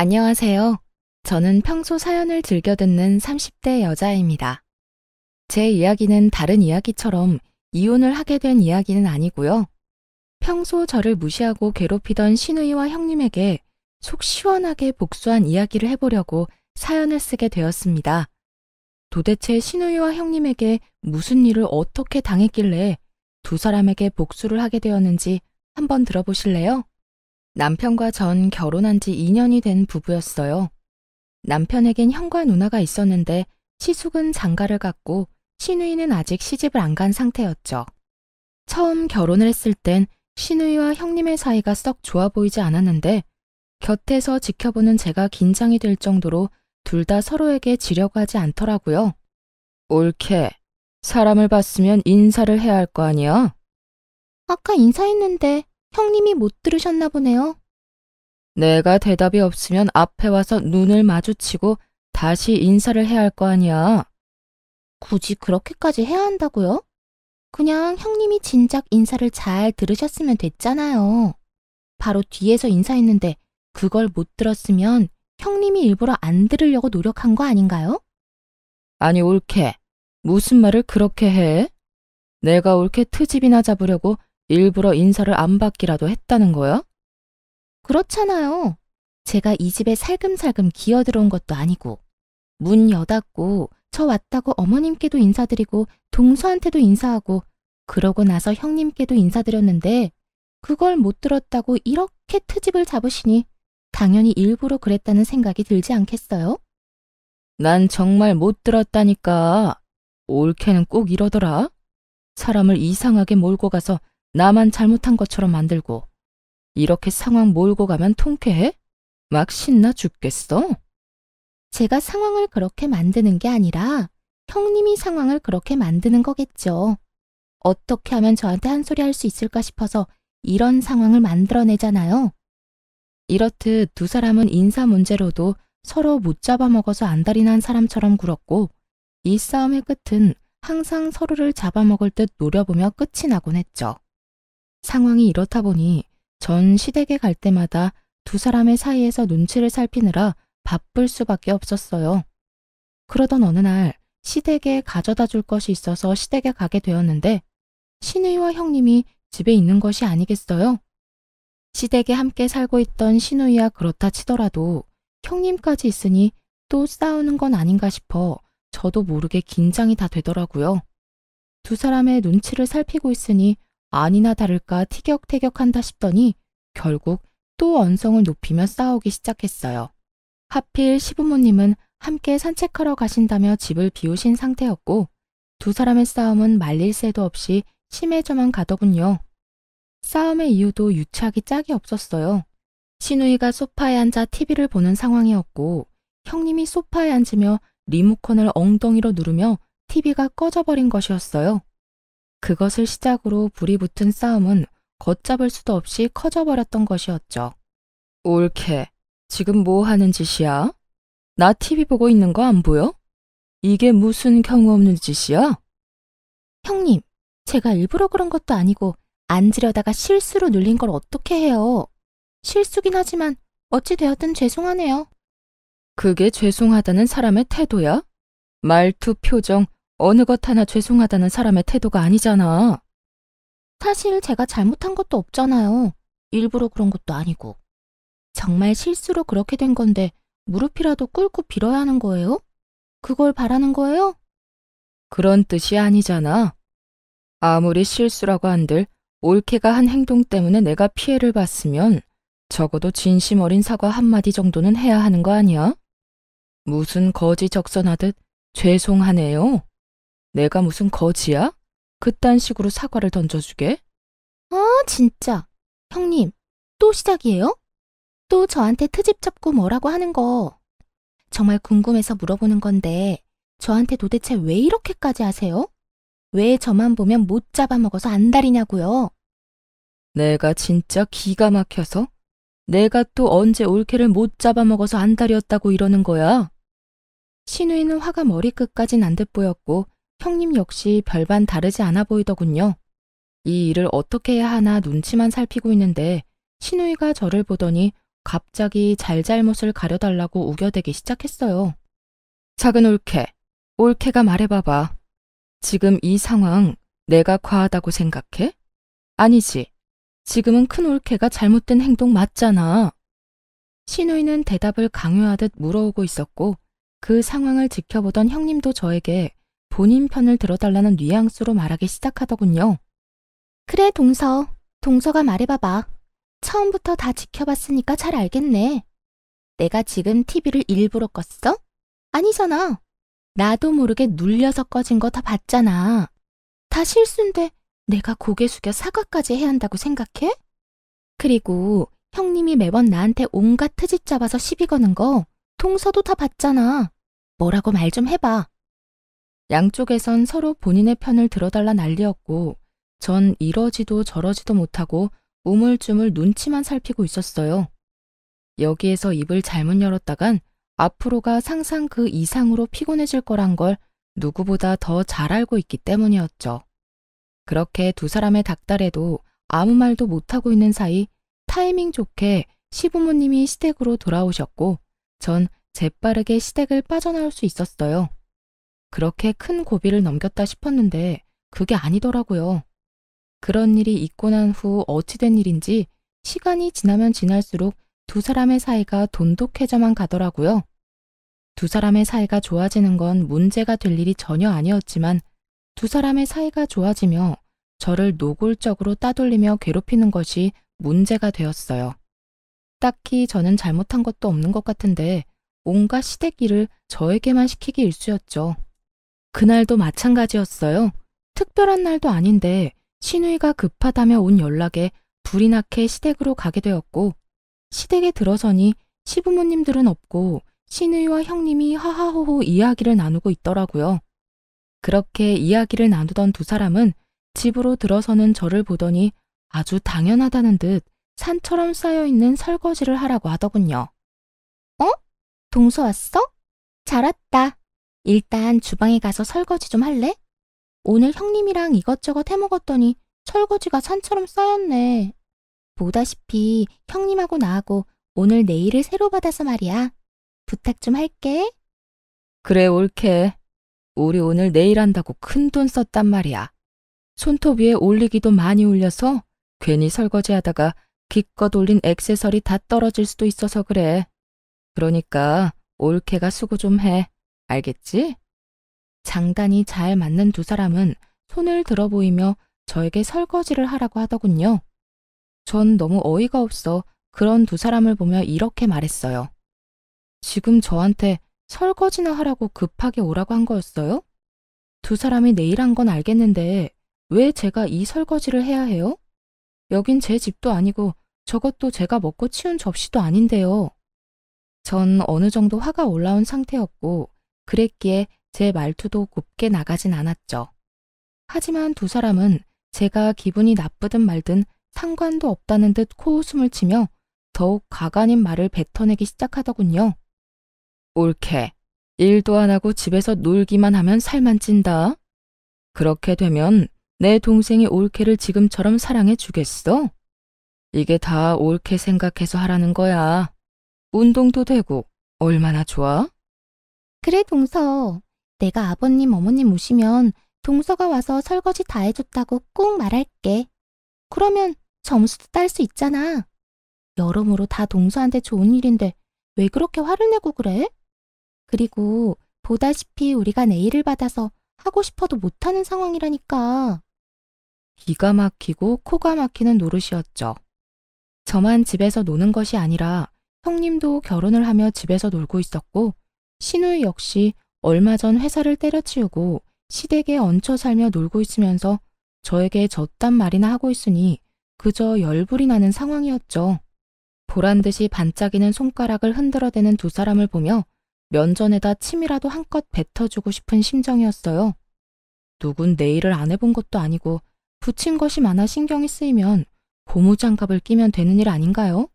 안녕하세요. 저는 평소 사연을 즐겨 듣는 30대 여자입니다. 제 이야기는 다른 이야기처럼 이혼을 하게 된 이야기는 아니고요. 평소 저를 무시하고 괴롭히던 시누이와 형님에게 속 시원하게 복수한 이야기를 해보려고 사연을 쓰게 되었습니다. 도대체 시누이와 형님에게 무슨 일을 어떻게 당했길래 두 사람에게 복수를 하게 되었는지 한번 들어보실래요? 남편과 전 결혼한 지 2년이 된 부부였어요. 남편에겐 형과 누나가 있었는데 시숙은 장가를 갔고 시누이는 아직 시집을 안 간 상태였죠. 처음 결혼을 했을 땐 시누이와 형님의 사이가 썩 좋아 보이지 않았는데 곁에서 지켜보는 제가 긴장이 될 정도로 둘 다 서로에게 지려고 하지 않더라고요. 옳게. 사람을 봤으면 인사를 해야 할 거 아니야? 아까 인사했는데 형님이 못 들으셨나 보네요. 내가 대답이 없으면 앞에 와서 눈을 마주치고 다시 인사를 해야 할 거 아니야. 굳이 그렇게까지 해야 한다고요? 그냥 형님이 진작 인사를 잘 들으셨으면 됐잖아요. 바로 뒤에서 인사했는데 그걸 못 들었으면 형님이 일부러 안 들으려고 노력한 거 아닌가요? 아니 옳게. 무슨 말을 그렇게 해? 내가 옳게 트집이나 잡으려고 일부러 인사를 안 받기라도 했다는 거야? 그렇잖아요. 제가 이 집에 살금살금 기어들어온 것도 아니고 문 여닫고 저 왔다고 어머님께도 인사드리고 동서한테도 인사하고 그러고 나서 형님께도 인사드렸는데 그걸 못 들었다고 이렇게 트집을 잡으시니 당연히 일부러 그랬다는 생각이 들지 않겠어요? 난 정말 못 들었다니까. 옳게는 꼭 이러더라. 사람을 이상하게 몰고 가서 나만 잘못한 것처럼 만들고 이렇게 상황 몰고 가면 통쾌해? 막 신나 죽겠어. 제가 상황을 그렇게 만드는 게 아니라 형님이 상황을 그렇게 만드는 거겠죠. 어떻게 하면 저한테 한 소리 할 수 있을까 싶어서 이런 상황을 만들어내잖아요. 이렇듯 두 사람은 인사 문제로도 서로 못 잡아먹어서 안달이 난 사람처럼 굴었고 이 싸움의 끝은 항상 서로를 잡아먹을 듯 노려보며 끝이 나곤 했죠. 상황이 이렇다 보니 전 시댁에 갈 때마다 두 사람의 사이에서 눈치를 살피느라 바쁠 수밖에 없었어요. 그러던 어느 날 시댁에 가져다 줄 것이 있어서 시댁에 가게 되었는데 시누이와 형님이 집에 있는 것이 아니겠어요? 시댁에 함께 살고 있던 시누이야 그렇다 치더라도 형님까지 있으니 또 싸우는 건 아닌가 싶어 저도 모르게 긴장이 다 되더라고요. 두 사람의 눈치를 살피고 있으니 아니나 다를까 티격태격한다 싶더니 결국 또 언성을 높이며 싸우기 시작했어요. 하필 시부모님은 함께 산책하러 가신다며 집을 비우신 상태였고 두 사람의 싸움은 말릴 새도 없이 심해져만 가더군요. 싸움의 이유도 유치하기 짝이 없었어요. 시누이가 소파에 앉아 TV를 보는 상황이었고 형님이 소파에 앉으며 리모컨을 엉덩이로 누르며 TV가 꺼져버린 것이었어요. 그것을 시작으로 불이 붙은 싸움은 걷잡을 수도 없이 커져버렸던 것이었죠. 옳게. 지금 뭐 하는 짓이야? 나 TV 보고 있는 거 안 보여? 이게 무슨 경우 없는 짓이야? 형님, 제가 일부러 그런 것도 아니고 앉으려다가 실수로 눌린 걸 어떻게 해요? 실수긴 하지만 어찌 되었든 죄송하네요. 그게 죄송하다는 사람의 태도야? 말투, 표정, 어느 것 하나 죄송하다는 사람의 태도가 아니잖아. 사실 제가 잘못한 것도 없잖아요. 일부러 그런 것도 아니고. 정말 실수로 그렇게 된 건데 무릎이라도 꿇고 빌어야 하는 거예요? 그걸 바라는 거예요? 그런 뜻이 아니잖아. 아무리 실수라고 한들 옳게가 한 행동 때문에 내가 피해를 봤으면 적어도 진심 어린 사과 한마디 정도는 해야 하는 거 아니야? 무슨 거지 적선하듯 죄송하네요. 내가 무슨 거지야? 그딴 식으로 사과를 던져주게? 아, 진짜. 형님, 또 시작이에요? 또 저한테 트집 잡고 뭐라고 하는 거. 정말 궁금해서 물어보는 건데 저한테 도대체 왜 이렇게까지 하세요? 왜 저만 보면 못 잡아먹어서 안달이냐고요? 내가 진짜 기가 막혀서? 내가 또 언제 올케를 못 잡아먹어서 안달이었다고 이러는 거야? 시누이는 화가 머리끝까지 난 듯 보였고 형님 역시 별반 다르지 않아 보이더군요. 이 일을 어떻게 해야 하나 눈치만 살피고 있는데 시누이가 저를 보더니 갑자기 잘잘못을 가려달라고 우겨대기 시작했어요. 작은 올케가 말해봐봐. 지금 이 상황 내가 과하다고 생각해? 아니지. 지금은 큰 올케가 잘못된 행동 맞잖아. 시누이는 대답을 강요하듯 물어오고 있었고 그 상황을 지켜보던 형님도 저에게 본인 편을 들어달라는 뉘앙스로 말하기 시작하더군요. 그래, 동서가 말해봐봐. 처음부터 다 지켜봤으니까 잘 알겠네. 내가 지금 TV를 일부러 껐어? 아니잖아. 나도 모르게 눌려서 꺼진 거 다 봤잖아. 다 실수인데 내가 고개 숙여 사과까지 해야 한다고 생각해? 그리고 형님이 매번 나한테 온갖 트집 잡아서 시비 거는 거 동서도 다 봤잖아. 뭐라고 말 좀 해봐. 양쪽에선 서로 본인의 편을 들어달라 난리였고 전 이러지도 저러지도 못하고 우물쭈물 눈치만 살피고 있었어요. 여기에서 입을 잘못 열었다간 앞으로가 상상 그 이상으로 피곤해질 거란 걸 누구보다 더 잘 알고 있기 때문이었죠. 그렇게 두 사람의 닥달에도 아무 말도 못하고 있는 사이 타이밍 좋게 시부모님이 시댁으로 돌아오셨고 전 재빠르게 시댁을 빠져나올 수 있었어요. 그렇게 큰 고비를 넘겼다 싶었는데 그게 아니더라고요. 그런 일이 있고 난 후 어찌된 일인지 시간이 지나면 지날수록 두 사람의 사이가 돈독해져만 가더라고요. 두 사람의 사이가 좋아지는 건 문제가 될 일이 전혀 아니었지만 두 사람의 사이가 좋아지며 저를 노골적으로 따돌리며 괴롭히는 것이 문제가 되었어요. 딱히 저는 잘못한 것도 없는 것 같은데 온갖 시댁 일을 저에게만 시키기 일쑤였죠. 그날도 마찬가지였어요. 특별한 날도 아닌데 시누이가 급하다며 온 연락에 불이 나게 시댁으로 가게 되었고 시댁에 들어서니 시부모님들은 없고 시누이와 형님이 하하호호 이야기를 나누고 있더라고요. 그렇게 이야기를 나누던 두 사람은 집으로 들어서는 저를 보더니 아주 당연하다는 듯 산처럼 쌓여있는 설거지를 하라고 하더군요. 동서 왔어? 잘 왔다. 일단 주방에 가서 설거지 좀 할래? 오늘 형님이랑 이것저것 해먹었더니 설거지가 산처럼 쌓였네. 보다시피 형님하고 나하고 오늘 네일을 새로 받아서 말이야. 부탁 좀 할게. 그래 올케. 우리 오늘 내일 한다고 큰돈 썼단 말이야. 손톱 위에 올리기도 많이 올려서 괜히 설거지하다가 기껏 올린 액세서리 다 떨어질 수도 있어서 그래. 그러니까 올케가 수고 좀 해. 알겠지? 장단이 잘 맞는 두 사람은 손을 들어 보이며 저에게 설거지를 하라고 하더군요. 전 너무 어이가 없어 그런 두 사람을 보며 이렇게 말했어요. 지금 저한테 설거지나 하라고 급하게 오라고 한 거였어요? 두 사람이 내일 한 건 알겠는데 왜 제가 이 설거지를 해야 해요? 여긴 제 집도 아니고 저것도 제가 먹고 치운 접시도 아닌데요. 전 어느 정도 화가 올라온 상태였고 그랬기에 제 말투도 곱게 나가진 않았죠. 하지만 두 사람은 제가 기분이 나쁘든 말든 상관도 없다는 듯 코웃음을 치며 더욱 가관인 말을 뱉어내기 시작하더군요. 올케, 일도 안 하고 집에서 놀기만 하면 살만 찐다. 그렇게 되면 내 동생이 올케를 지금처럼 사랑해 주겠어? 이게 다 올케 생각해서 하라는 거야. 운동도 되고 얼마나 좋아? 그래, 동서. 내가 아버님, 어머님 오시면 동서가 와서 설거지 다 해줬다고 꼭 말할게. 그러면 점수도 딸 수 있잖아. 여러모로 다 동서한테 좋은 일인데 왜 그렇게 화를 내고 그래? 그리고 보다시피 우리가 네일을 받아서 하고 싶어도 못하는 상황이라니까. 기가 막히고 코가 막히는 노릇이었죠. 저만 집에서 노는 것이 아니라 형님도 결혼을 하며 집에서 놀고 있었고 시누이 역시 얼마 전 회사를 때려치우고 시댁에 얹혀 살며 놀고 있으면서 저에게 저딴 말이나 하고 있으니 그저 열불이 나는 상황이었죠. 보란듯이 반짝이는 손가락을 흔들어대는 두 사람을 보며 면전에다 침이라도 한껏 뱉어주고 싶은 심정이었어요. 누군 네일을 안 해본 것도 아니고 붙인 것이 많아 신경이 쓰이면 고무장갑을 끼면 되는 일 아닌가요?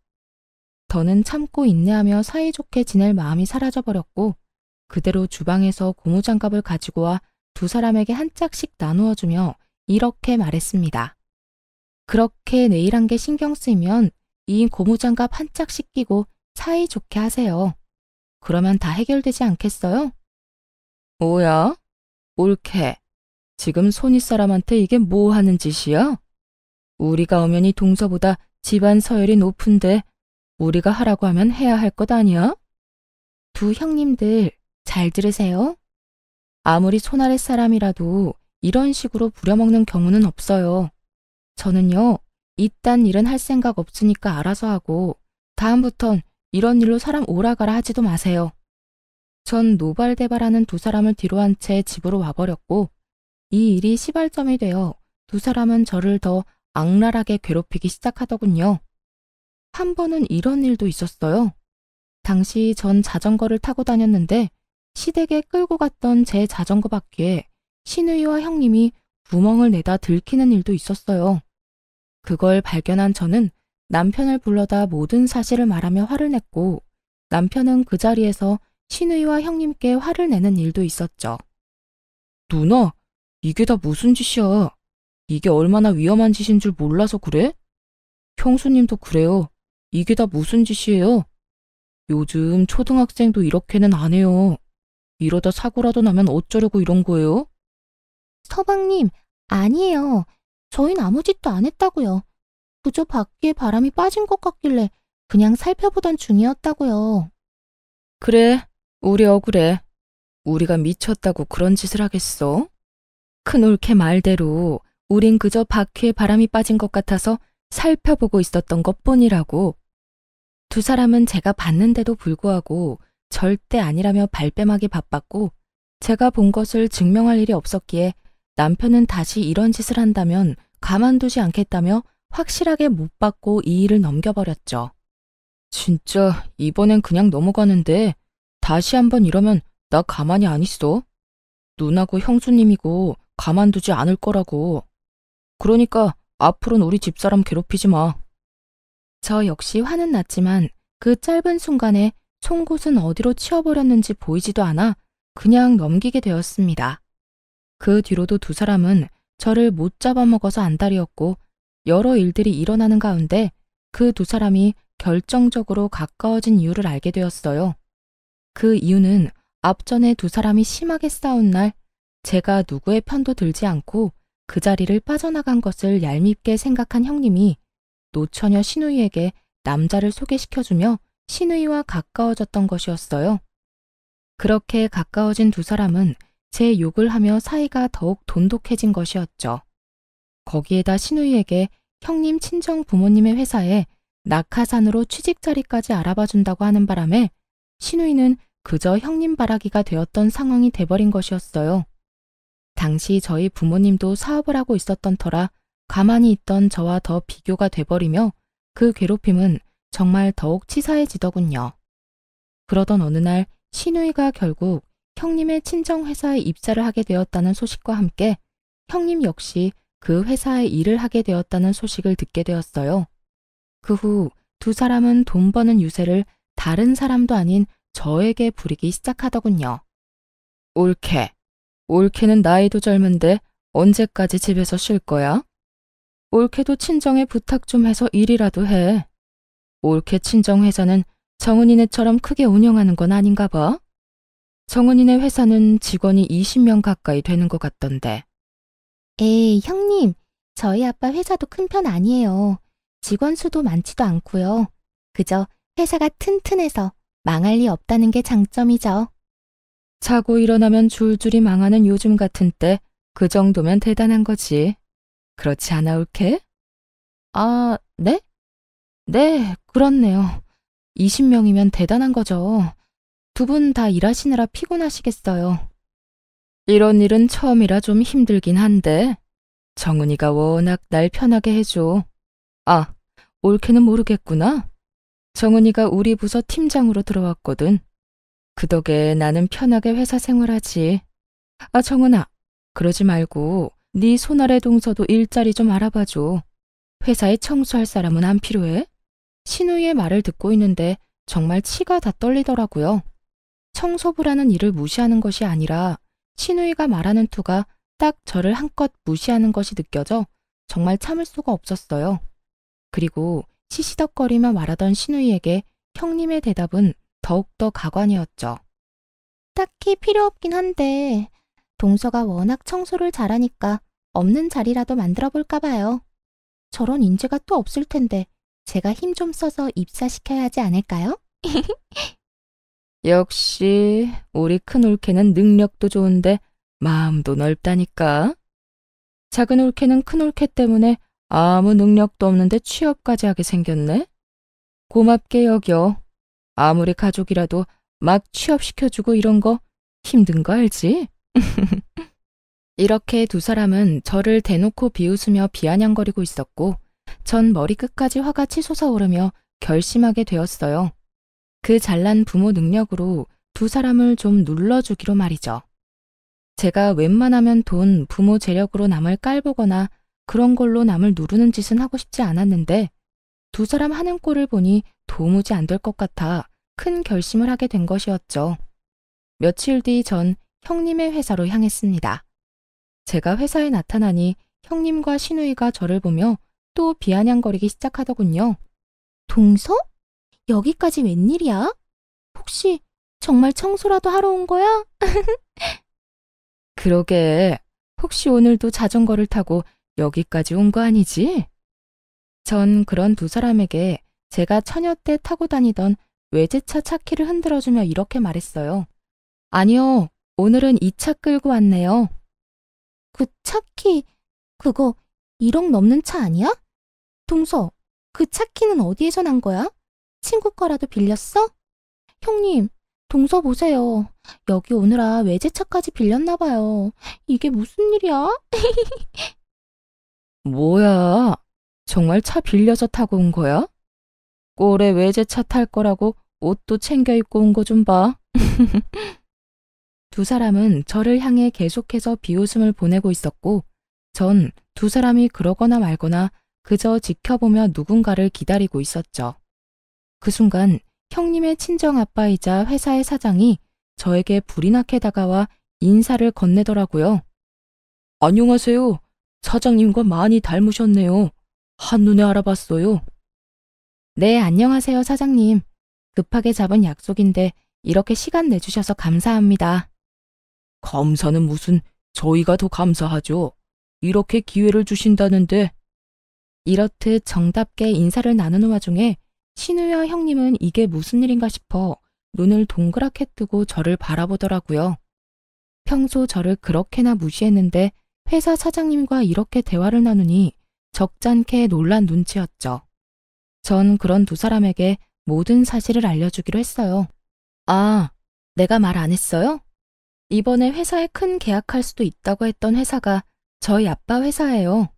더는 참고 인내하며 사이좋게 지낼 마음이 사라져버렸고 그대로 주방에서 고무장갑을 가지고 와 두 사람에게 한 짝씩 나누어주며 이렇게 말했습니다. 그렇게 네일한 게 신경 쓰이면 이 고무장갑 한 짝씩 끼고 사이좋게 하세요. 그러면 다 해결되지 않겠어요? 뭐야? 옳게. 지금 손윗사람한테 이게 뭐 하는 짓이야? 우리가 엄연히 동서보다 집안 서열이 높은데 우리가 하라고 하면 해야 할 것 아니야? 두 형님들 잘 들으세요. 아무리 손아랫 사람이라도 이런 식으로 부려먹는 경우는 없어요. 저는요, 이딴 일은 할 생각 없으니까 알아서 하고 다음부턴 이런 일로 사람 오라가라 하지도 마세요. 전 노발대발하는 두 사람을 뒤로 한 채 집으로 와버렸고 이 일이 시발점이 되어 두 사람은 저를 더 악랄하게 괴롭히기 시작하더군요. 한 번은 이런 일도 있었어요. 당시 전 자전거를 타고 다녔는데 시댁에 끌고 갔던 제 자전거 바퀴에 시누이와 형님이 구멍을 내다 들키는 일도 있었어요. 그걸 발견한 저는 남편을 불러다 모든 사실을 말하며 화를 냈고 남편은 그 자리에서 시누이와 형님께 화를 내는 일도 있었죠. 누나, 이게 다 무슨 짓이야? 이게 얼마나 위험한 짓인 줄 몰라서 그래? 형수님도 그래요. 이게 다 무슨 짓이에요? 요즘 초등학생도 이렇게는 안 해요. 이러다 사고라도 나면 어쩌려고 이런 거예요? 서방님, 아니에요. 저흰 아무 짓도 안 했다고요. 그저 바퀴에 바람이 빠진 것 같길래 그냥 살펴보던 중이었다고요. 그래, 우리 억울해. 우리가 미쳤다고 그런 짓을 하겠어? 큰올케 말대로 우린 그저 바퀴에 바람이 빠진 것 같아서 살펴보고 있었던 것뿐이라고. 두 사람은 제가 봤는데도 불구하고 절대 아니라며 발뺌하기 바빴고 제가 본 것을 증명할 일이 없었기에 남편은 다시 이런 짓을 한다면 가만두지 않겠다며 확실하게 못 받고 이 일을 넘겨버렸죠. 진짜 이번엔 그냥 넘어가는데 다시 한번 이러면 나 가만히 안 있어. 누나고 형수님이고 가만두지 않을 거라고. 그러니까 앞으로는 우리 집사람 괴롭히지 마. 저 역시 화는 났지만 그 짧은 순간에 송곳은 어디로 치워버렸는지 보이지도 않아 그냥 넘기게 되었습니다. 그 뒤로도 두 사람은 저를 못 잡아먹어서 안달이었고 여러 일들이 일어나는 가운데 그 두 사람이 결정적으로 가까워진 이유를 알게 되었어요. 그 이유는 앞전에 두 사람이 심하게 싸운 날 제가 누구의 편도 들지 않고 그 자리를 빠져나간 것을 얄밉게 생각한 형님이 노처녀 시누이에게 남자를 소개시켜주며 시누이와 가까워졌던 것이었어요. 그렇게 가까워진 두 사람은 제 욕을 하며 사이가 더욱 돈독해진 것이었죠. 거기에다 시누이에게 형님 친정 부모님의 회사에 낙하산으로 취직 자리까지 알아봐 준다고 하는 바람에 시누이는 그저 형님 바라기가 되었던 상황이 돼버린 것이었어요. 당시 저희 부모님도 사업을 하고 있었던 터라 가만히 있던 저와 더 비교가 돼버리며 그 괴롭힘은 정말 더욱 치사해지더군요. 그러던 어느 날 시누이가 결국 형님의 친정회사에 입사를 하게 되었다는 소식과 함께 형님 역시 그 회사에 일을 하게 되었다는 소식을 듣게 되었어요. 그 후 두 사람은 돈 버는 유세를 다른 사람도 아닌 저에게 부리기 시작하더군요. 옳게. 옳게는 나이도 젊은데 언제까지 집에서 쉴 거야? 옳게도 친정에 부탁 좀 해서 일이라도 해. 옳게 친정 회사는 정은이네처럼 크게 운영하는 건 아닌가 봐. 정은이네 회사는 직원이 20명 가까이 되는 것 같던데. 에이, 형님. 저희 아빠 회사도 큰 편 아니에요. 직원 수도 많지도 않고요. 그저 회사가 튼튼해서 망할 리 없다는 게 장점이죠. 자고 일어나면 줄줄이 망하는 요즘 같은 때 그 정도면 대단한 거지. 그렇지 않아, 옳게? 아, 네? 네, 그렇네요. 20명이면 대단한 거죠. 두 분 다 일하시느라 피곤하시겠어요. 이런 일은 처음이라 좀 힘들긴 한데 정은이가 워낙 날 편하게 해줘. 아, 옳게는 모르겠구나. 정은이가 우리 부서 팀장으로 들어왔거든. 그 덕에 나는 편하게 회사 생활하지. 아, 정은아, 그러지 말고 네 손아래 동서도 일자리 좀 알아봐줘. 회사에 청소할 사람은 안 필요해? 신우이의 말을 듣고 있는데 정말 치가 다 떨리더라고요. 청소부라는 일을 무시하는 것이 아니라 신우이가 말하는 투가 딱 저를 한껏 무시하는 것이 느껴져 정말 참을 수가 없었어요. 그리고 시시덕거리며 말하던 신우이에게 형님의 대답은 더욱더 가관이었죠. 딱히 필요 없긴 한데 동서가 워낙 청소를 잘하니까 없는 자리라도 만들어 볼까 봐요. 저런 인재가 또 없을 텐데 제가 힘 좀 써서 입사시켜야 하지 않을까요? 역시 우리 큰 올케는 능력도 좋은데 마음도 넓다니까. 작은 올케는 큰 올케 때문에 아무 능력도 없는데 취업까지 하게 생겼네. 고맙게 여겨. 아무리 가족이라도 막 취업시켜주고 이런 거 힘든 거 알지? 이렇게 두 사람은 저를 대놓고 비웃으며 비아냥거리고 있었고 전 머리끝까지 화가 치솟아 오르며 결심하게 되었어요. 그 잘난 부모 능력으로 두 사람을 좀 눌러주기로 말이죠. 제가 웬만하면 돈, 부모 재력으로 남을 깔보거나 그런 걸로 남을 누르는 짓은 하고 싶지 않았는데 두 사람 하는 꼴을 보니 도무지 안 될 것 같아 큰 결심을 하게 된 것이었죠. 며칠 뒤 전 형님의 회사로 향했습니다. 제가 회사에 나타나니 형님과 신우이가 저를 보며 또 비아냥거리기 시작하더군요. 동서? 여기까지 웬일이야? 혹시 정말 청소라도 하러 온 거야? 그러게, 혹시 오늘도 자전거를 타고 여기까지 온 거 아니지? 전 그런 두 사람에게 제가 처녀 때 타고 다니던 외제차 차키를 흔들어주며 이렇게 말했어요. 아니요, 오늘은 이 차 끌고 왔네요. 그 차키, 그거 1억 넘는 차 아니야? 동서, 그 차키는 어디에서 난 거야? 친구 거라도 빌렸어? 형님, 동서 보세요. 여기 오느라 외제차까지 빌렸나 봐요. 이게 무슨 일이야? 뭐야, 정말 차 빌려서 타고 온 거야? 꼴에 외제차 탈 거라고 옷도 챙겨 입고 온 거 좀 봐. 두 사람은 저를 향해 계속해서 비웃음을 보내고 있었고 전 두 사람이 그러거나 말거나 그저 지켜보며 누군가를 기다리고 있었죠. 그 순간 형님의 친정아빠이자 회사의 사장이 저에게 불이 나게 다가와 인사를 건네더라고요. 안녕하세요. 사장님과 많이 닮으셨네요. 한눈에 알아봤어요. 네, 안녕하세요, 사장님. 급하게 잡은 약속인데 이렇게 시간 내주셔서 감사합니다. 감사는 무슨, 저희가 더 감사하죠. 이렇게 기회를 주신다는데. 이렇듯 정답게 인사를 나누는 와중에 신우와 형님은 이게 무슨 일인가 싶어 눈을 동그랗게 뜨고 저를 바라보더라고요. 평소 저를 그렇게나 무시했는데 회사 사장님과 이렇게 대화를 나누니 적잖게 놀란 눈치였죠. 전 그런 두 사람에게 모든 사실을 알려주기로 했어요. 아, 내가 말 안 했어요? 이번에 회사에 큰 계약할 수도 있다고 했던 회사가 저희 아빠 회사예요.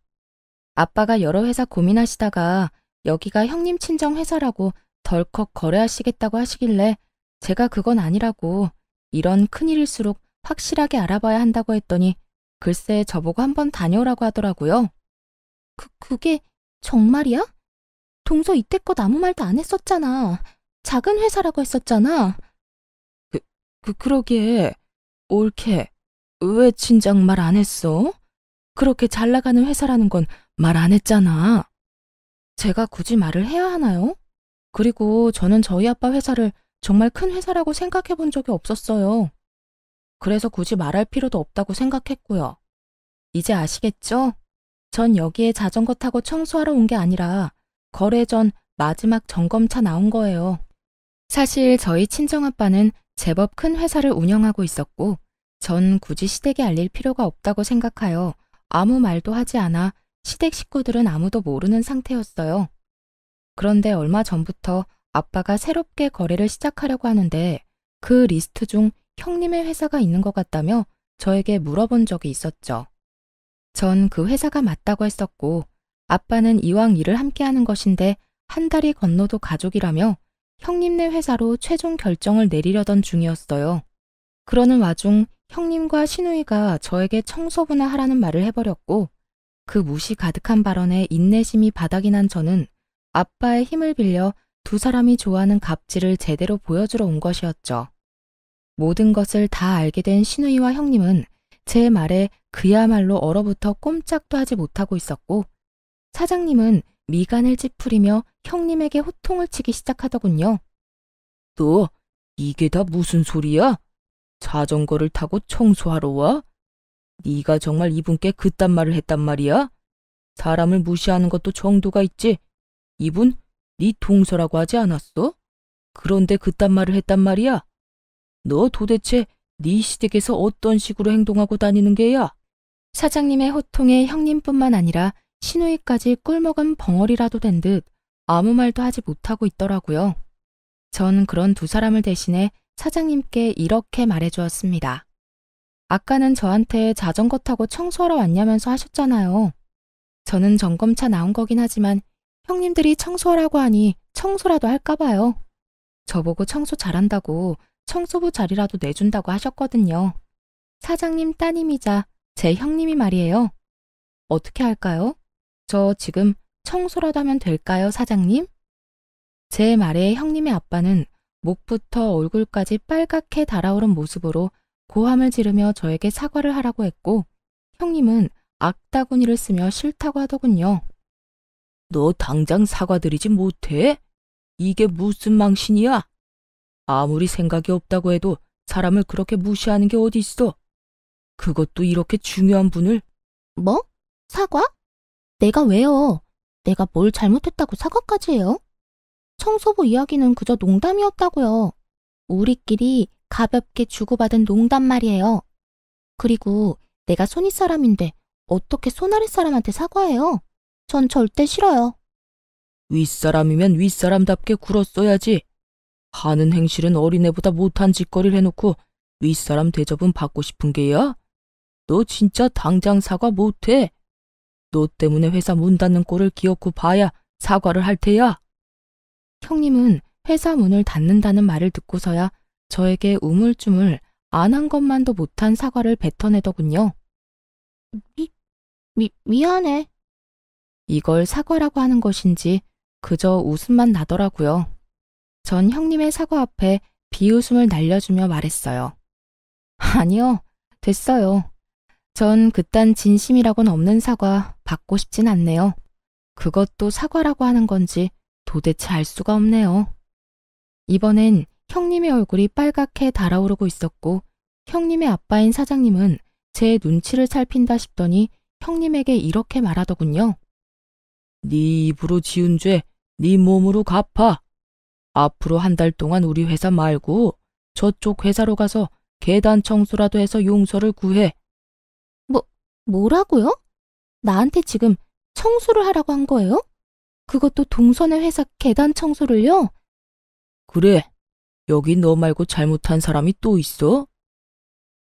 아빠가 여러 회사 고민하시다가 여기가 형님 친정 회사라고 덜컥 거래하시겠다고 하시길래 제가 그건 아니라고 이런 큰일일수록 확실하게 알아봐야 한다고 했더니 글쎄 저보고 한번 다녀오라고 하더라고요. 그게 정말이야? 동서 이때껏 아무 말도 안 했었잖아. 작은 회사라고 했었잖아. 그러게. 옳게. 왜 친정 말 안 했어? 그렇게 잘 나가는 회사라는 건 말 안 했잖아. 제가 굳이 말을 해야 하나요? 그리고 저는 저희 아빠 회사를 정말 큰 회사라고 생각해 본 적이 없었어요. 그래서 굳이 말할 필요도 없다고 생각했고요. 이제 아시겠죠? 전 여기에 자전거 타고 청소하러 온 게 아니라 거래 전 마지막 점검차 나온 거예요. 사실 저희 친정아빠는 제법 큰 회사를 운영하고 있었고 전 굳이 시댁에 알릴 필요가 없다고 생각하여 아무 말도 하지 않아 시댁 식구들은 아무도 모르는 상태였어요. 그런데 얼마 전부터 아빠가 새롭게 거래를 시작하려고 하는데 그 리스트 중 형님의 회사가 있는 것 같다며 저에게 물어본 적이 있었죠. 전 그 회사가 맞다고 했었고 아빠는 이왕 일을 함께 하는 것인데 한 달이 건너도 가족이라며 형님네 회사로 최종 결정을 내리려던 중이었어요. 그러는 와중 형님과 신우이가 저에게 청소부나 하라는 말을 해버렸고 그 무시 가득한 발언에 인내심이 바닥이 난 저는 아빠의 힘을 빌려 두 사람이 좋아하는 갑질을 제대로 보여주러 온 것이었죠. 모든 것을 다 알게 된 신우이와 형님은 제 말에 그야말로 얼어붙어 꼼짝도 하지 못하고 있었고 사장님은 미간을 찌푸리며 형님에게 호통을 치기 시작하더군요. 너 이게 다 무슨 소리야? 자전거를 타고 청소하러 와? 네가 정말 이분께 그딴 말을 했단 말이야? 사람을 무시하는 것도 정도가 있지. 이분 네 동서라고 하지 않았어? 그런데 그딴 말을 했단 말이야? 너 도대체 네 시댁에서 어떤 식으로 행동하고 다니는 게야? 사장님의 호통에 형님뿐만 아니라 시누이까지 꿀먹은 벙어리라도 된 듯 아무 말도 하지 못하고 있더라고요. 전 그런 두 사람을 대신해 사장님께 이렇게 말해주었습니다. 아까는 저한테 자전거 타고 청소하러 왔냐면서 하셨잖아요. 저는 점검차 나온 거긴 하지만 형님들이 청소하라고 하니 청소라도 할까 봐요. 저보고 청소 잘한다고 청소부 자리라도 내준다고 하셨거든요. 사장님 따님이자 제 형님이 말이에요. 어떻게 할까요? 저 지금 청소라도 하면 될까요, 사장님? 제 말에 형님의 아빠는 목부터 얼굴까지 빨갛게 달아오른 모습으로 고함을 지르며 저에게 사과를 하라고 했고, 형님은 악다구니를 쓰며 싫다고 하더군요. 너 당장 사과드리지 못해? 이게 무슨 망신이야? 아무리 생각이 없다고 해도 사람을 그렇게 무시하는 게 어디 있어? 그것도 이렇게 중요한 분을. 뭐? 사과? 내가 왜요? 내가 뭘 잘못했다고 사과까지 해요? 청소부 이야기는 그저 농담이었다고요. 우리끼리 가볍게 주고받은 농담 말이에요. 그리고 내가 손윗 사람인데 어떻게 손아랫 사람한테 사과해요? 전 절대 싫어요. 윗사람이면 윗사람답게 굴었어야지. 하는 행실은 어린애보다 못한 짓거리를 해놓고 윗사람 대접은 받고 싶은 게야? 너 진짜 당장 사과 못해. 너 때문에 회사 문 닫는 꼴을 기어코 봐야 사과를 할 테야. 형님은 회사 문을 닫는다는 말을 듣고서야 저에게 우물쭈물 안 한 것만도 못한 사과를 뱉어내더군요. 미안해. 이걸 사과라고 하는 것인지 그저 웃음만 나더라고요. 전 형님의 사과 앞에 비웃음을 날려주며 말했어요. 아니요, 됐어요. 전 그딴 진심이라고는 없는 사과 받고 싶진 않네요. 그것도 사과라고 하는 건지 도대체 알 수가 없네요. 이번엔 형님의 얼굴이 빨갛게 달아오르고 있었고, 형님의 아빠인 사장님은 제 눈치를 살핀다 싶더니 형님에게 이렇게 말하더군요. 네 입으로 지은 죄 네 몸으로 갚아. 앞으로 한 달 동안 우리 회사 말고 저쪽 회사로 가서 계단 청소라도 해서 용서를 구해. 뭐라고요? 나한테 지금 청소를 하라고 한 거예요? 그것도 동선의 회사 계단 청소를요? 그래, 여기 너 말고 잘못한 사람이 또 있어?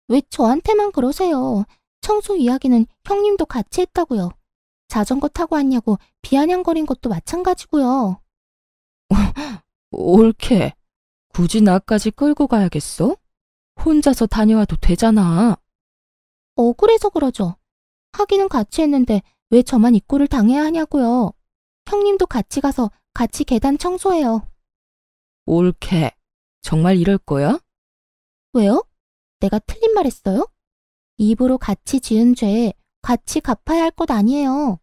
왜 저한테만 그러세요? 청소 이야기는 형님도 같이 했다고요. 자전거 타고 왔냐고 비아냥거린 것도 마찬가지고요. 옳게. 굳이 나까지 끌고 가야겠어? 혼자서 다녀와도 되잖아. 억울해서 그러죠. 하기는 같이 했는데 왜 저만 이 꼴을 당해야 하냐고요. 형님도 같이 가서 같이 계단 청소해요. 옳게. 정말 이럴 거야? 왜요? 내가 틀린 말 했어요? 입으로 같이 지은 죄 같이 갚아야 할 것 아니에요.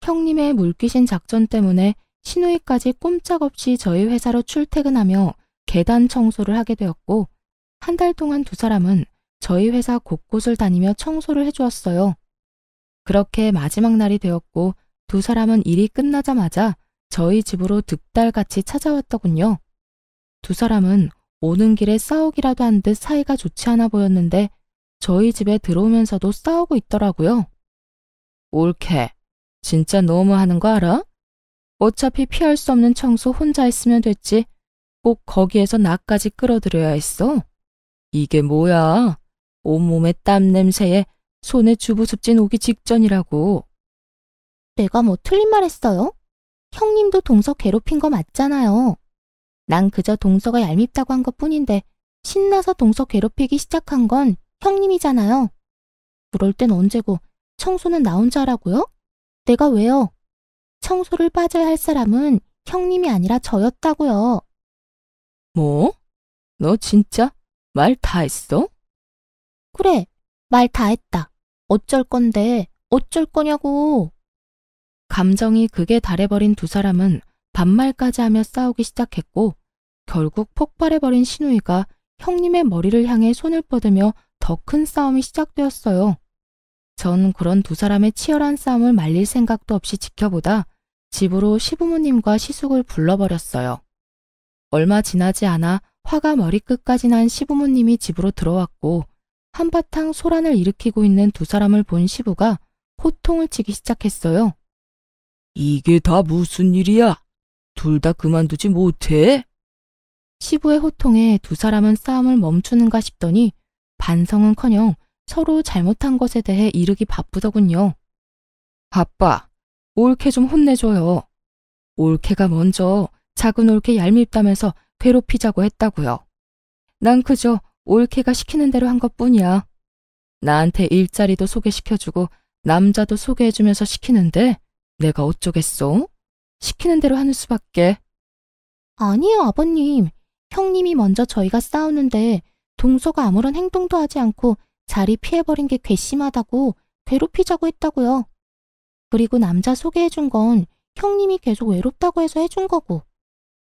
형님의 물귀신 작전 때문에 시누이까지 꼼짝없이 저희 회사로 출퇴근하며 계단 청소를 하게 되었고, 한 달 동안 두 사람은 저희 회사 곳곳을 다니며 청소를 해주었어요. 그렇게 마지막 날이 되었고, 두 사람은 일이 끝나자마자 저희 집으로 득달같이 찾아왔더군요. 두 사람은 오는 길에 싸우기라도 한 듯 사이가 좋지 않아 보였는데 저희 집에 들어오면서도 싸우고 있더라고요. 옳게. 진짜 너무하는 거 알아? 어차피 피할 수 없는 청소 혼자 했으면 됐지. 꼭 거기에서 나까지 끌어들여야 했어. 이게 뭐야? 온몸에 땀 냄새에 손에 주부습진 오기 직전이라고. 내가 뭐 틀린 말 했어요? 형님도 동서 괴롭힌 거 맞잖아요. 난 그저 동서가 얄밉다고 한 것뿐인데 신나서 동서 괴롭히기 시작한 건 형님이잖아요. 그럴 땐 언제고 청소는 나 혼자 하라고요? 내가 왜요? 청소를 빠져야 할 사람은 형님이 아니라 저였다고요. 뭐? 너 진짜 말 다 했어? 그래, 말 다 했다. 어쩔 건데, 어쩔 거냐고. 감정이 극에 달해버린 두 사람은 반말까지 하며 싸우기 시작했고 결국 폭발해버린 신우이가 형님의 머리를 향해 손을 뻗으며 더 큰 싸움이 시작되었어요. 전 그런 두 사람의 치열한 싸움을 말릴 생각도 없이 지켜보다 집으로 시부모님과 시숙을 불러버렸어요. 얼마 지나지 않아 화가 머리끝까지 난 시부모님이 집으로 들어왔고 한바탕 소란을 일으키고 있는 두 사람을 본 시부가 호통을 치기 시작했어요. 이게 다 무슨 일이야? 둘 다 그만두지 못해? 시부의 호통에 두 사람은 싸움을 멈추는가 싶더니 반성은커녕 서로 잘못한 것에 대해 이르기 바쁘더군요. 아빠, 올케 좀 혼내줘요. 올케가 먼저 작은 올케 얄밉다면서 괴롭히자고 했다고요. 난 그저 올케가 시키는 대로 한 것뿐이야. 나한테 일자리도 소개시켜주고 남자도 소개해주면서 시키는데 내가 어쩌겠소? 시키는 대로 하는 수밖에. 아니에요, 아버님. 형님이 먼저 저희가 싸우는데 동서가 아무런 행동도 하지 않고 자리 피해버린 게 괘씸하다고 괴롭히자고 했다고요. 그리고 남자 소개해준 건 형님이 계속 외롭다고 해서 해준 거고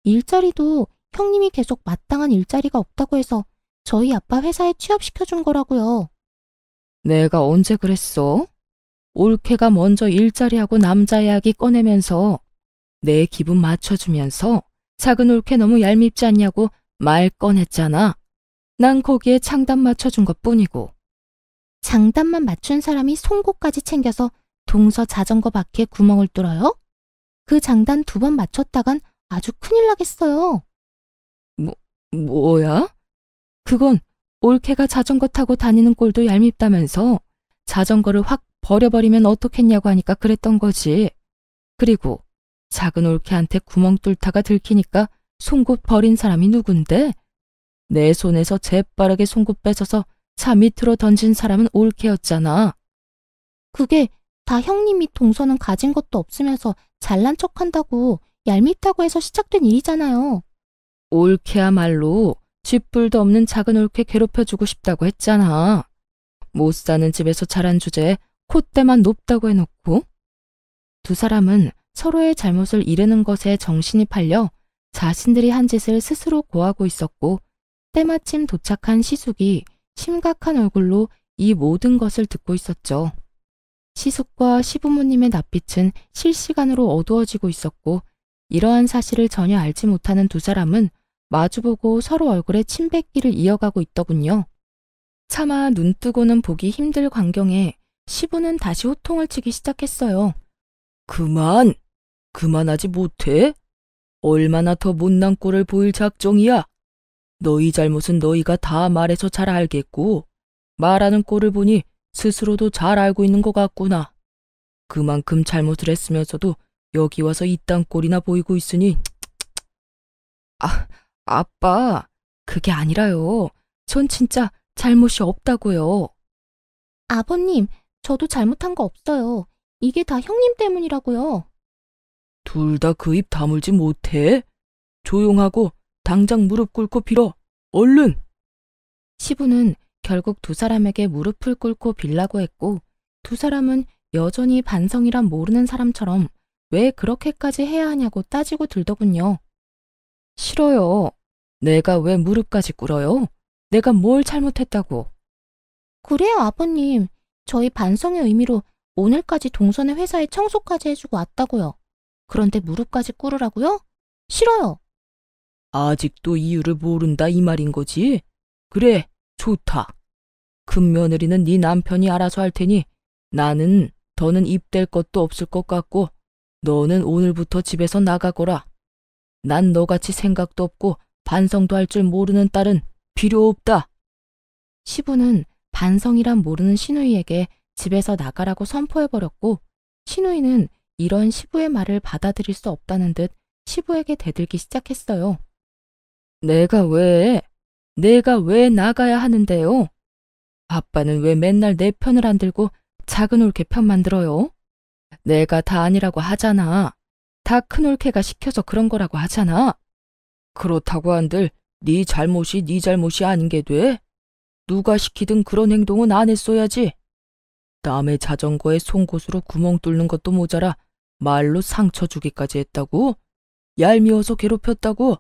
일자리도 형님이 계속 마땅한 일자리가 없다고 해서 저희 아빠 회사에 취업시켜준 거라고요. 내가 언제 그랬어? 올케가 먼저 일자리하고 남자 이야기 꺼내면서 내 기분 맞춰주면서 작은 올케 너무 얄밉지 않냐고 말 꺼냈잖아. 난 거기에 장단 맞춰준 것뿐이고. 장단만 맞춘 사람이 송곳까지 챙겨서 동서 자전거 바퀴에 구멍을 뚫어요? 그 장단 2번 맞췄다간 아주 큰일 나겠어요. 뭐야? 그건 올케가 자전거 타고 다니는 꼴도 얄밉다면서 자전거를 확 버려버리면 어떻겠냐고 하니까 그랬던 거지. 그리고 작은 올케한테 구멍 뚫다가 들키니까 송곳 버린 사람이 누군데? 내 손에서 재빠르게 송곳 뺏어서 차 밑으로 던진 사람은 올케였잖아. 그게 다 형님이 동서는 가진 것도 없으면서 잘난 척한다고 얄밉다고 해서 시작된 일이잖아요. 올케야말로 쥐뿔도 없는 작은 올케 괴롭혀주고 싶다고 했잖아. 못 사는 집에서 자란 주제에 콧대만 높다고 해놓고. 두 사람은 서로의 잘못을 이르는 것에 정신이 팔려 자신들이 한 짓을 스스로 고하고 있었고 때마침 도착한 시숙이 심각한 얼굴로 이 모든 것을 듣고 있었죠. 시숙과 시부모님의 낯빛은 실시간으로 어두워지고 있었고 이러한 사실을 전혀 알지 못하는 두 사람은 마주보고 서로 얼굴에 침뱉기를 이어가고 있더군요. 차마 눈뜨고는 보기 힘들 광경에 시부는 다시 호통을 치기 시작했어요. 그만하지 못해? 얼마나 더 못난 꼴을 보일 작정이야? 너희 잘못은 너희가 다 말해서 잘 알겠고 말하는 꼴을 보니 스스로도 잘 알고 있는 것 같구나. 그만큼 잘못을 했으면서도 여기 와서 이딴 꼴이나 보이고 있으니. 아빠, 그게 아니라요. 전 진짜 잘못이 없다고요. 아버님, 저도 잘못한 거 없어요. 이게 다 형님 때문이라고요. 둘 다 그 입 다물지 못해? 조용하고 당장 무릎 꿇고 빌어. 얼른! 시부는 결국 두 사람에게 무릎을 꿇고 빌라고 했고 두 사람은 여전히 반성이란 모르는 사람처럼 왜 그렇게까지 해야 하냐고 따지고 들더군요. 싫어요. 내가 왜 무릎까지 꿇어요? 내가 뭘 잘못했다고. 그래요, 아버님. 저희 반성의 의미로 오늘까지 동선의 회사에 청소까지 해주고 왔다고요. 그런데 무릎까지 꿇으라고요? 싫어요. 아직도 이유를 모른다 이 말인 거지? 그래, 좋다. 큰 며느리는 네 남편이 알아서 할 테니 나는 더는 입댈 것도 없을 것 같고 너는 오늘부터 집에서 나가거라. 난 너같이 생각도 없고 반성도 할 줄 모르는 딸은 필요 없다. 시부는 반성이란 모르는 시누이에게 집에서 나가라고 선포해버렸고 시누이는 이런 시부의 말을 받아들일 수 없다는 듯 시부에게 대들기 시작했어요. 내가 왜 나가야 하는데요? 아빠는 왜 맨날 내 편을 안 들고 작은 올케 편만 들어요? 내가 다 아니라고 하잖아. 다 큰 올케가 시켜서 그런 거라고 하잖아. 그렇다고 한들 네 잘못이 아닌 게 돼? 누가 시키든 그런 행동은 안 했어야지. 남의 자전거에 송곳으로 구멍 뚫는 것도 모자라 말로 상처 주기까지 했다고? 얄미워서 괴롭혔다고?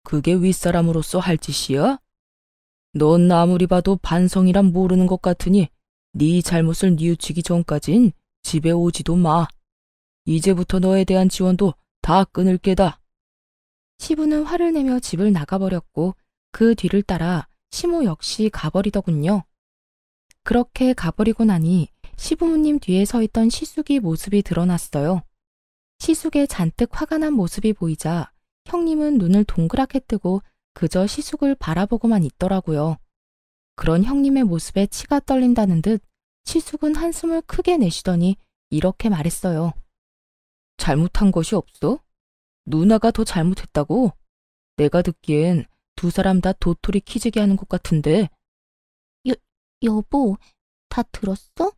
그게 윗사람으로서 할 짓이야? 넌 아무리 봐도 반성이란 모르는 것 같으니 네 잘못을 뉘우치기 전까진 집에 오지도 마. 이제부터 너에 대한 지원도 다 끊을 게다. 시부는 화를 내며 집을 나가버렸고 그 뒤를 따라 시모 역시 가버리더군요. 그렇게 가버리고 나니 시부모님 뒤에 서 있던 시숙이 모습이 드러났어요. 시숙의 잔뜩 화가 난 모습이 보이자 형님은 눈을 동그랗게 뜨고 그저 시숙을 바라보고만 있더라고요. 그런 형님의 모습에 치가 떨린다는 듯 시숙은 한숨을 크게 내쉬더니 이렇게 말했어요. 잘못한 것이 없어? 누나가 더 잘못했다고? 내가 듣기엔 두 사람 다 도토리 키재기 하는 것 같은데. 여보, 다 들었어?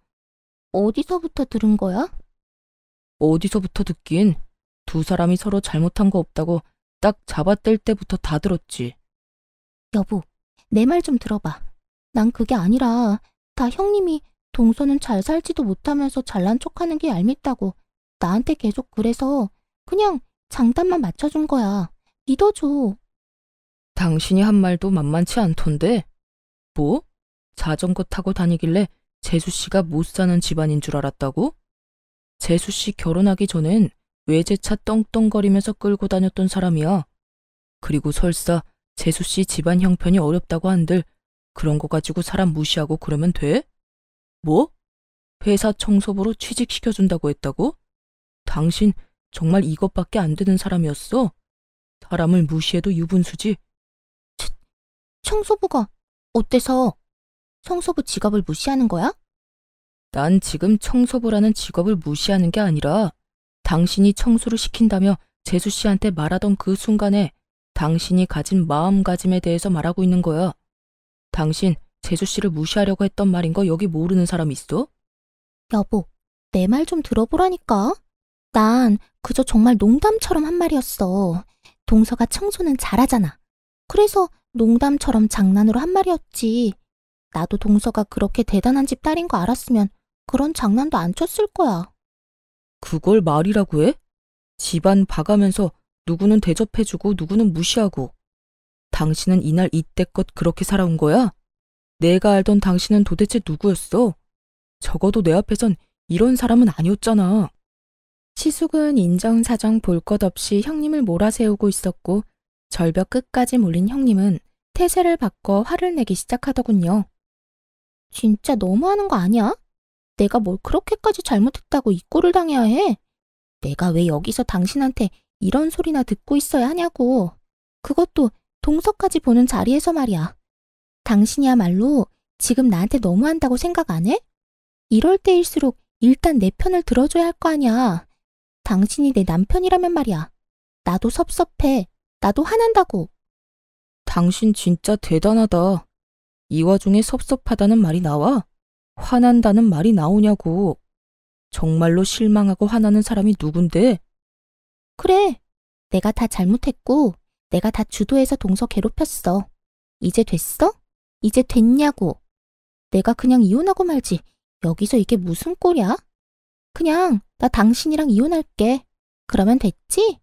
어디서부터 들은 거야? 어디서부터 듣긴 두 사람이 서로 잘못한 거 없다고 딱 잡아뗄 때부터 다 들었지. 여보, 내 말 좀 들어봐. 난 그게 아니라 다 형님이 동서는 잘 살지도 못하면서 잘난 척하는 게 얄밉다고 나한테 계속 그래서 그냥 장단만 맞춰준 거야. 믿어줘. 당신이 한 말도 만만치 않던데. 뭐? 자전거 타고 다니길래 재수 씨가 못 사는 집안인 줄 알았다고? 재수 씨 결혼하기 전엔 외제차 떵떵거리면서 끌고 다녔던 사람이야. 그리고 설사 재수 씨 집안 형편이 어렵다고 한들 그런 거 가지고 사람 무시하고 그러면 돼? 뭐? 회사 청소부로 취직시켜준다고 했다고? 당신 정말 이것밖에 안 되는 사람이었어? 사람을 무시해도 유분수지. 청소부가 어때서? 청소부 직업을 무시하는 거야? 난 지금 청소부라는 직업을 무시하는 게 아니라 당신이 청소를 시킨다며 재수 씨한테 말하던 그 순간에 당신이 가진 마음가짐에 대해서 말하고 있는 거야. 당신 재수 씨를 무시하려고 했던 말인 거 여기 모르는 사람 있어? 여보, 내 말 좀 들어보라니까. 난 그저 정말 농담처럼 한 말이었어. 동서가 청소는 잘하잖아. 그래서 농담처럼 장난으로 한 말이었지. 나도 동서가 그렇게 대단한 집 딸인 거 알았으면 그런 장난도 안 쳤을 거야. 그걸 말이라고 해? 집안 봐가면서 누구는 대접해주고 누구는 무시하고. 당신은 이날 이때껏 그렇게 살아온 거야? 내가 알던 당신은 도대체 누구였어? 적어도 내 앞에선 이런 사람은 아니었잖아. 시숙은 인정사정 볼 것 없이 형님을 몰아세우고 있었고 절벽 끝까지 몰린 형님은 태세를 바꿔 화를 내기 시작하더군요. 진짜 너무하는 거 아니야? 내가 뭘 그렇게까지 잘못했다고 이 꼴을 당해야 해? 내가 왜 여기서 당신한테 이런 소리나 듣고 있어야 하냐고. 그것도 동서까지 보는 자리에서 말이야. 당신이야말로 지금 나한테 너무한다고 생각 안 해? 이럴 때일수록 일단 내 편을 들어줘야 할 거 아니야. 당신이 내 남편이라면 말이야. 나도 섭섭해. 나도 화난다고. 당신 진짜 대단하다. 이 와중에 섭섭하다는 말이 나와? 화난다는 말이 나오냐고. 정말로 실망하고 화나는 사람이 누군데? 그래. 내가 다 잘못했고 내가 다 주도해서 동서 괴롭혔어. 이제 됐어? 이제 됐냐고. 내가 그냥 이혼하고 말지. 여기서 이게 무슨 꼴이야? 그냥 나 당신이랑 이혼할게. 그러면 됐지?